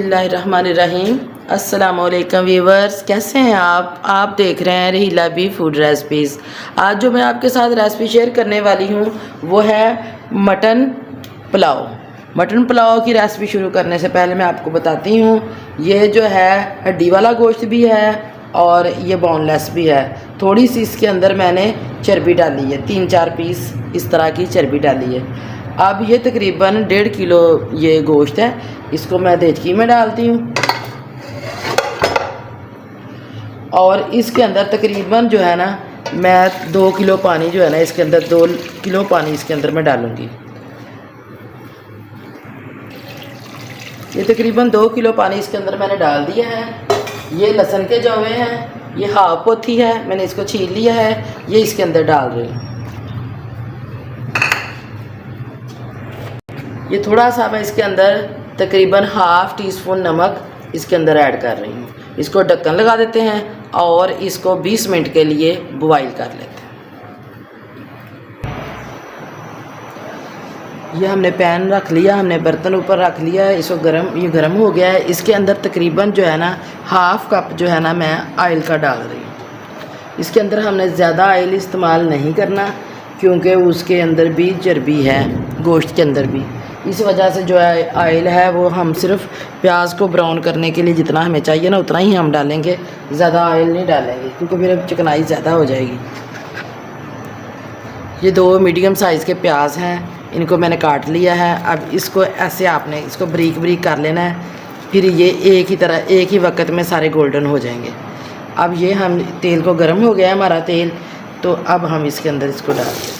बिस्मिल्लाहिर्रहमानिर्रहीम। अस्सलामुअलैकुम व्यूवर्स, कैसे हैं आप देख रहे हैं रहीला बी फूड रेसिपीज़। आज जो मैं आपके साथ रेसिपी शेयर करने वाली हूँ वो है मटन पुलाव। मटन पुलाव की रेसिपी शुरू करने से पहले मैं आपको बताती हूँ, ये जो है हड्डी वाला गोश्त भी है और ये बोनलेस भी है। थोड़ी सी इसके अंदर मैंने चर्बी डाली है, 3-4 पीस इस तरह की चर्बी डाली है। अब ये तकरीबन 1.5 किलो ये गोश्त है, इसको मैं देचकी में डालती हूँ और इसके अंदर तकरीबन जो है ना मैं 2 किलो पानी जो है ना इसके अंदर 2 किलो पानी इसके अंदर मैं डालूँगी। ये तकरीबन 2 किलो पानी इसके अंदर मैंने डाल दिया है। ये लहसुन के जवे हैं, ये हाफ पोथी है, मैंने इसको छील लिया है, ये इसके अंदर डाल रही हूँ। ये थोड़ा सा मैं इसके अंदर तकरीबन ½ टीस्पून नमक इसके अंदर ऐड कर रही हूँ। इसको ढक्कन लगा देते हैं और इसको 20 मिनट के लिए बॉईल कर लेते हैं। ये हमने पैन रख लिया, हमने बर्तन ऊपर रख लिया है, इसको ये गर्म हो गया है। इसके अंदर तकरीबन जो है ना ½ कप जो है ना मैं ऑयल का डाल रही हूँ। इसके अंदर हमने ज़्यादा ऑयल इस्तेमाल नहीं करना क्योंकि उसके अंदर भी चर्बी है, गोश्त के अंदर भी। इस वजह से जो है ऑयल है वो हम सिर्फ प्याज को ब्राउन करने के लिए जितना हमें चाहिए ना उतना ही हम डालेंगे, ज़्यादा ऑयल नहीं डालेंगे क्योंकि फिर चिकनाई ज़्यादा हो जाएगी। ये 2 मीडियम साइज़ के प्याज हैं, इनको मैंने काट लिया है। अब इसको ऐसे आपने इसको बारीक बारीक कर लेना है, फिर ये एक ही वक्त में सारे गोल्डन हो जाएंगे। अब ये हम तेल को गर्म हो गया है हमारा तेल, तो अब हम इसके अंदर इसको डाल देते हैं।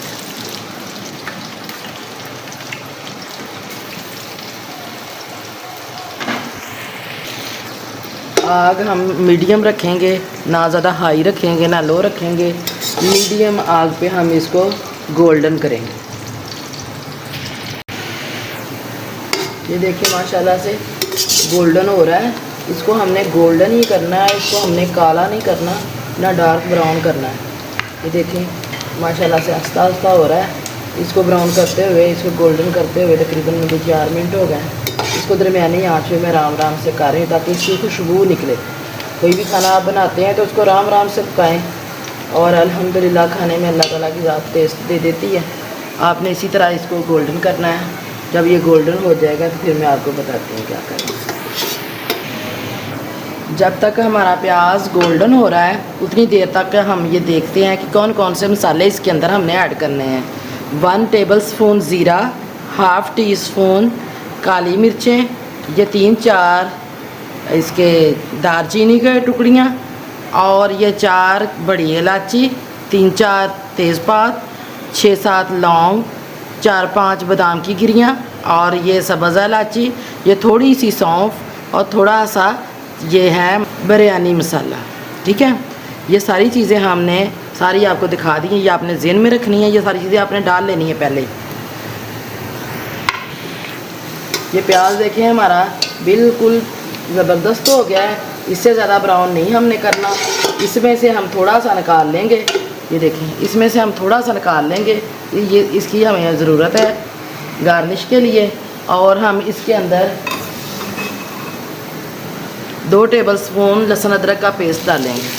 आग हम मीडियम रखेंगे, ना ज़्यादा हाई रखेंगे ना लो रखेंगे, मीडियम आग पे हम इसको गोल्डन करेंगे। ये देखिए माशाल्लाह से गोल्डन हो रहा है। इसको हमने गोल्डन ही करना है, इसको हमने काला नहीं करना ना डार्क ब्राउन करना है। ये देखिए माशाल्लाह से आस्ता आस्ता हो रहा है। इसको ब्राउन करते हुए, इसको गोल्डन करते हुए तकरीबन मुझे 4 मिनट हो गए। इसको दरमियानी आँच में मैं राम राम से कर रही हूँ ताकि इसकी खुशबू निकले। कोई भी खाना आप बनाते हैं तो उसको राम राम से पकाएँ और अल्हम्दुलिल्लाह खाने में अल्लाह ताला की ज़ात टेस्ट दे देती है। आपने इसी तरह इसको गोल्डन करना है। जब ये गोल्डन हो जाएगा तो फिर मैं आपको बताती हूँ क्या करना है। जब तक हमारा प्याज गोल्डन हो रहा है उतनी देर तक हम ये देखते हैं कि कौन कौन से मसाले इसके अंदर हमने ऐड करने हैं। 1 टेबलस्पून ज़ीरा, ½ टीस्पून काली मिर्चें, ये 3-4 इसके दालचीनी के टुकड़ियाँ और ये 4 बड़ी इलायची, 3-4 तेज़पात, 6-7 लौंग, 4-5 बादाम की गिरियाँ और ये सब्ज़ इलायची, ये थोड़ी सी सौंफ और थोड़ा सा ये है बिरयानी मसाला। ठीक है, ये सारी चीज़ें हमने सारी आपको दिखा दी हैं, ये आपने ज़हन में रखनी है। ये सारी चीज़ें आपने डाल लेनी है पहले। ये प्याज देखें हमारा बिल्कुल ज़बरदस्त हो गया है, इससे ज़्यादा ब्राउन नहीं हमने करना। इसमें से हम थोड़ा सा निकाल लेंगे, ये देखें इसमें से हम थोड़ा सा निकाल लेंगे, ये इसकी हमें ज़रूरत है गार्निश के लिए। और हम इसके अंदर 2 टेबलस्पून लहसुन अदरक का पेस्ट डालेंगे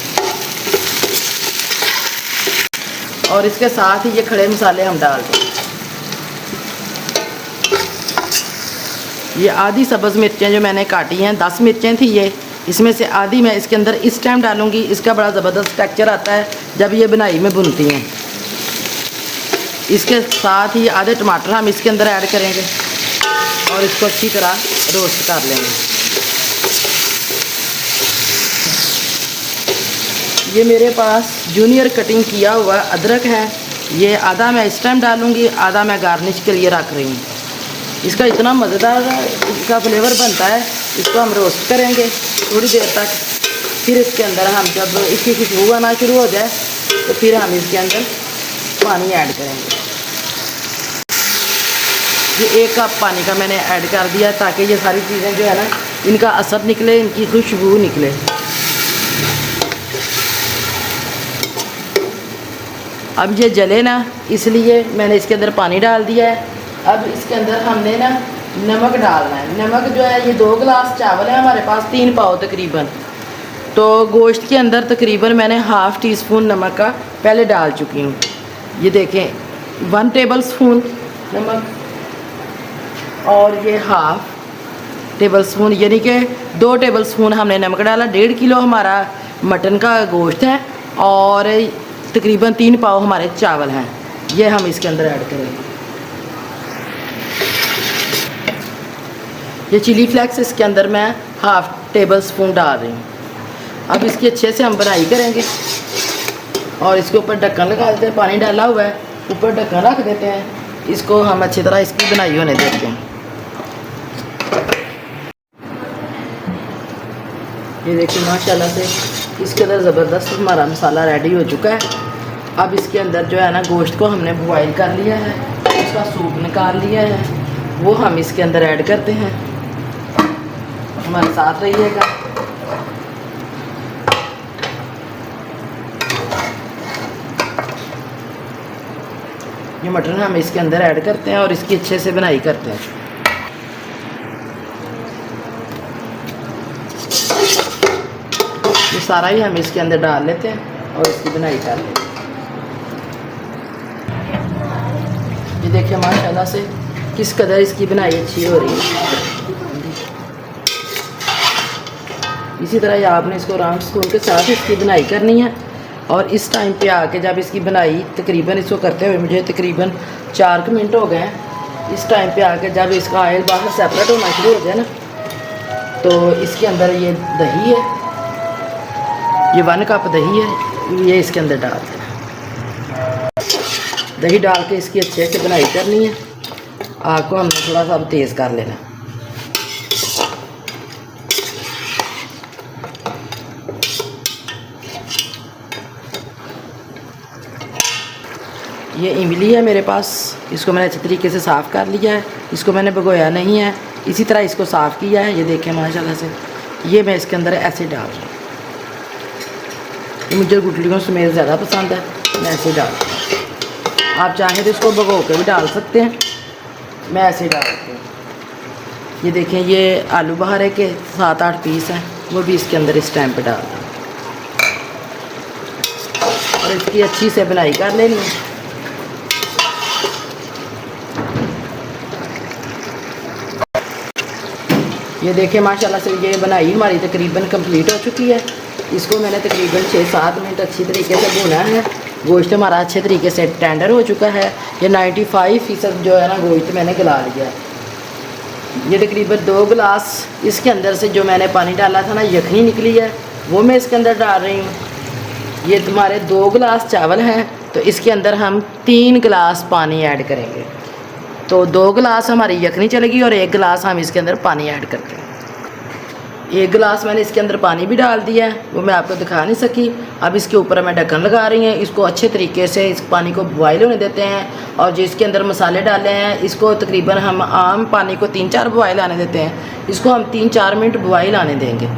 और इसके साथ ही ये खड़े मसाले हम डाल देंगे। ये आधी सब्ज़ मिर्चें जो मैंने काटी हैं, 10 मिर्चें थी ये, इसमें से आधी मैं इसके अंदर इस टाइम डालूँगी। इसका बड़ा ज़बरदस्त टेक्सचर आता है जब ये बनाई में भुनती हैं। इसके साथ ही आधे टमाटर हम इसके अंदर ऐड करेंगे और इसको अच्छी तरह रोस्ट कर लेंगे। ये मेरे पास जूनियर कटिंग किया हुआ अदरक है, ये आधा मैं इस टाइम डालूँगी, आधा मैं गार्निश के लिए रख रही हूँ। इसका इतना मज़ेदार इसका फ्लेवर बनता है। इसको हम रोस्ट करेंगे थोड़ी देर तक, फिर इसके अंदर हम जब इसकी खुशबू आना शुरू हो जाए तो फिर हम इसके अंदर पानी ऐड करेंगे। ये 1 कप पानी का मैंने ऐड कर दिया ताकि ये सारी चीज़ें जो है ना इनका असर निकले, इनकी खुशबू निकले। अब ये जले ना इसलिए मैंने इसके अंदर पानी डाल दिया है। अब इसके अंदर हमने ना नमक डालना है। नमक जो है, ये 2 गिलास चावल है हमारे पास, 3 पाव तकरीबन। तो गोश्त के अंदर तकरीबन मैंने हाफ़ टी स्पून नमक का पहले डाल चुकी हूँ। ये देखें 1 टेबल स्पून नमक और ये हाफ़ टेबल स्पून, यानी कि 2 टेबल स्पून हमने नमक डाला। 1.5 किलो हमारा मटन का गोश्त है और तकरीबन 3 पाव हमारे चावल हैं। ये हम इसके अंदर ऐड करेंगे। ये चिली फ्लेक्स इसके अंदर मैं हाफ़ टेबल स्पून डाल रही हूँ। अब इसकी अच्छे से हम बनाई करेंगे और इसके ऊपर ढक्कन लगा देते हैं। पानी डाला हुआ है, ऊपर ढक्कन रख देते हैं। इसको हम अच्छी तरह इसकी बनाई होने देते हैं। ये देखिए माशाल्लाह से इसके अंदर ज़बरदस्त हमारा मसाला रेडी हो चुका है। अब इसके अंदर जो है ना, गोश्त को हमने बॉयल कर लिया है, उसका सूप निकाल लिया है, वो हम इसके अंदर ऐड करते हैं। हमारे साथ रहिएगा। ये मटन हम इसके अंदर ऐड करते हैं और इसकी अच्छे से बनाई करते हैं। ये सारा ही हम इसके अंदर डाल लेते हैं और इसकी बनाई कर लेते हैं। ये देखिए माशाल्लाह से किस कदर इसकी बनाई अच्छी हो रही है। इसी तरह ही आपने इसको राउंड स्पून के साथ इसकी बनाई करनी है। और इस टाइम पे आके जब इसकी बनाई तकरीबन इसको करते हुए मुझे तकरीबन 4 मिनट हो गए हैं। इस टाइम पे आके जब इसका ऑयल बाहर सेपरेट होना शुरू हो जाए ना, तो इसके अंदर ये दही है, ये 1 कप दही है, ये इसके अंदर डाल देना। दही डाल के इसकी अच्छे से बनाई करनी है। आग को हमने थोड़ा सा तेज़ कर लेना। ये इमली है मेरे पास, इसको मैंने अच्छे तरीके से साफ़ कर लिया है। इसको मैंने भिगोया नहीं है, इसी तरह इसको साफ़ किया है। ये देखें माशाल्लाह से ये मैं इसके अंदर ऐसे डाल रही हूँ। मुझे गुठलियों समेत ज़्यादा पसंद है, मैं ऐसे डाल रही हूँ। आप चाहें तो इसको भिगो के भी डाल सकते हैं, मैं ऐसे डालती हूँ। ये देखें ये आलू बहारे के 7-8 पीस हैं, वो भी इसके अंदर इस टाइम पे डाल दूँ और इसकी अच्छी से बनाई कर लेनी है। ये देखिए माशाल्लाह से ये बनाई हमारी तकरीबन कंप्लीट हो चुकी है। इसको मैंने तकरीबन 6-7 मिनट अच्छी तरीके से भुना है। गोश्त हमारा अच्छे तरीके से टेंडर हो चुका है। ये 95% जो है ना गोश्त मैंने गला लिया है। ये तकरीबन 2 गिलास इसके अंदर से जो मैंने पानी डाला था ना, यखनी निकली है, वो मैं इसके अंदर डाल रही हूँ। ये तुम्हारे 2 गिलास चावल हैं, तो इसके अंदर हम 3 गिलास पानी ऐड करेंगे। तो 2 गिलास हमारी यखनी चलेगी और 1 गिलास हम इसके अंदर पानी ऐड करते हैं। 1 गिलास मैंने इसके अंदर पानी भी डाल दिया है, वो मैं आपको दिखा नहीं सकी। अब इसके ऊपर मैं ढक्कन लगा रही हूँ। इसको अच्छे तरीके से इस पानी को बॉयल होने देते हैं और जो इसके अंदर मसाले डाले हैं इसको तकरीबन हम आम पानी को 3-4 बॉयल आने देते हैं। इसको हम 3-4 मिनट बॉयल आने देंगे।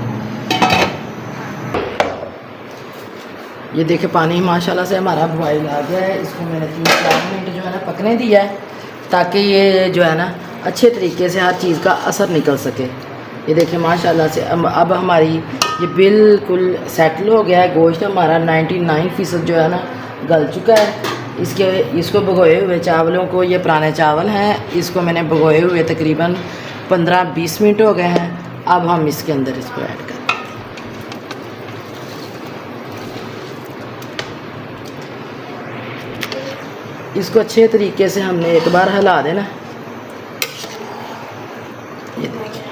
ये देखिए पानी माशाल्लाह से हमारा बॉयल आ गया है। इसको मैंने 3-4 मिनट जो है ना पकने दिया है, ताकि ये जो है ना अच्छे तरीके से हर चीज़ का असर निकल सके। ये देखिए माशाल्लाह से अब हमारी ये बिल्कुल सेटल हो गया है। गोश्त हमारा 99% जो है ना गल चुका है। इसको भिगोए हुए चावलों को, ये पुराने चावल हैं, इसको मैंने भिगोए हुए तकरीबन 15-20 मिनट हो गए हैं। अब हम इसके अंदर इसको ऐड करें। इसको अच्छे तरीके से हमने एक बार हिला देना। ये देखिए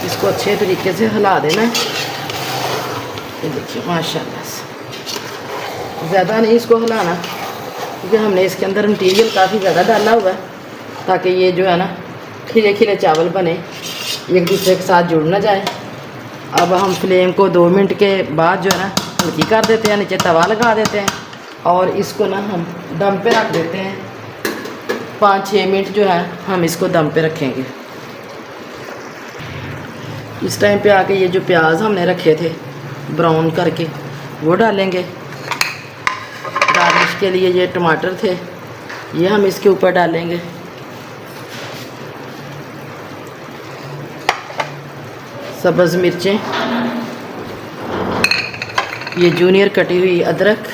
इसको अच्छे तरीके से हिला देना। ये देखिए माशाल्लाह से ज़्यादा नहीं इसको हिलाना, क्योंकि हमने इसके अंदर मटीरियल काफ़ी ज़्यादा डाला हुआ है, ताकि ये जो है ना खिले खिले चावल बने, एक दूसरे के साथ जुड़ ना जाए। अब हम फ्लेम को 2 मिनट के बाद जो है ना हल्की कर देते हैं, नीचे तवा लगा देते हैं और इसको ना हम दम पे रख देते हैं। 5-6 मिनट जो है हम इसको दम पे रखेंगे। इस टाइम पे आके ये जो प्याज हमने रखे थे ब्राउन करके वो डालेंगे। इसके लिए ये टमाटर थे, ये हम इसके ऊपर डालेंगे। सब्ज़ मिर्चें, ये जूनियर कटी हुई अदरक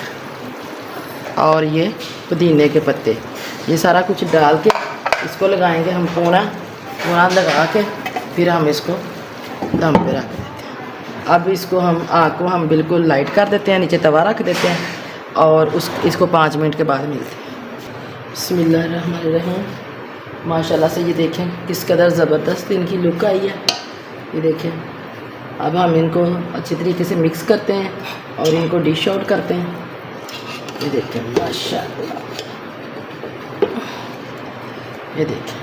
और ये पुदीने के पत्ते, ये सारा कुछ डाल के इसको लगाएंगे हम पूरा लगा के फिर हम इसको दम पे रख देते हैं। अब इसको हम आग को हम बिल्कुल लाइट कर देते हैं, नीचे तवा रख देते हैं और इसको 5 मिनट के बाद मिलते हैं। बिस्मिल्लाहिर्रहमानिर्रहीम। माशाल्लाह से ये देखें किस कदर ज़बरदस्त इनकी लुक आई है, ये देखें। अब हम इनको अच्छी तरीके से मिक्स करते हैं और इनको डिश आउट करते हैं। ये देखें माशाल्लाह, ये देखें,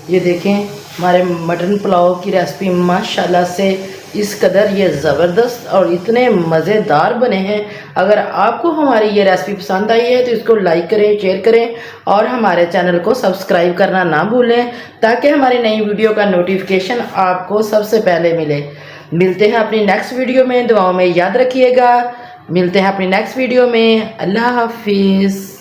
ये देखें हमारे मटन पुलाव की रेसिपी माशाल्लाह से इस कदर ये ज़बरदस्त और इतने मज़ेदार बने हैं। अगर आपको हमारी ये रेसिपी पसंद आई है तो इसको लाइक करें, शेयर करें और हमारे चैनल को सब्सक्राइब करना ना भूलें ताकि हमारी नई वीडियो का नोटिफिकेशन आपको सबसे पहले मिले। मिलते हैं अपनी नेक्स्ट वीडियो में, दुआओं में याद रखिएगा। मिलते हैं अपनी नेक्स्ट वीडियो में। अल्लाह हाफिज़।